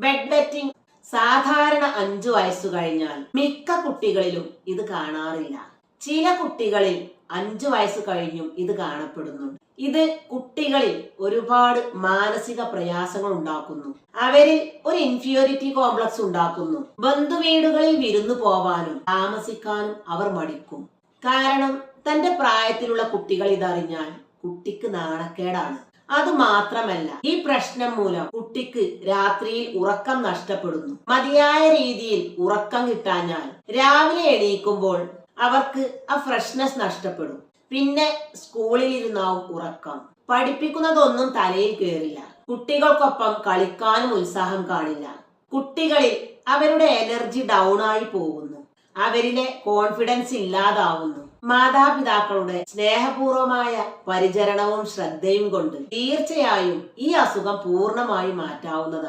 Bed wetting സാധാരണ 5 വയസ്സു കഴിഞ്ഞാൽ മിക്ക കുട്ടികളിലും ഇത് കാണാറില്ല. ചില കുട്ടികളിൽ 5 വയസ്സ് കഴിഞ്ഞും ഇത് കാണപ്പെടുന്നുണ്ട്. ഇത് കുട്ടികളിൽ ഒരുപാട് മാനസിക പ്രയാസങ്ങൾ ഉണ്ടാക്കുന്നു. അവരിൽ ഒരു ഇൻഫീരിയോറിറ്റി കോംപ്ലക്സ് ഉണ്ടാക്കുന്നു. ബന്ധുവീടുകളിൽ വിരുന്നു പോവാനും താമസിക്കാനും അവർ മടിക്കും. കാരണം തന്റെ പ്രായത്തിലുള്ള കുട്ടികൾ ഇതറിഞ്ഞാൽ കുട്ടിക്ക് നാണക്കേടാണ്. അതുമാത്രമല്ല, ഈ പ്രശ്നം മൂലം കുട്ടിക്ക് രാത്രിയിൽ ഉറക്കം നഷ്ടപ്പെടുന്നു. മതിയായ രീതിയിൽ ഉറക്കം കിട്ടാഞ്ഞാൽ രാവിലെ എണീക്കുമ്പോൾ അവർക്ക് ആ ഫ്രഷ്നെസ് നഷ്ടപ്പെടും. പിന്നെ സ്കൂളിൽ ഇരുന്നാവും ഉറക്കം. പഠിപ്പിക്കുന്നതൊന്നും തലയിൽ കയറില്ല. കുട്ടികൾക്കൊപ്പം കളിക്കാനും ഉത്സാഹം കാണില്ല. കുട്ടികളിൽ അവരുടെ എനർജി ഡൗൺ ആയി പോകുന്നു. അവരിലെ കോൺഫിഡൻസ് ഇല്ലാതാവുന്നു. മാതാപിതാക്കളുടെ സ്നേഹപൂർവമായ പരിചരണവും ശ്രദ്ധയും കൊണ്ട് തീർച്ചയായും ഈ അസുഖം പൂർണ്ണമായി മാറ്റാവുന്നതാണ്.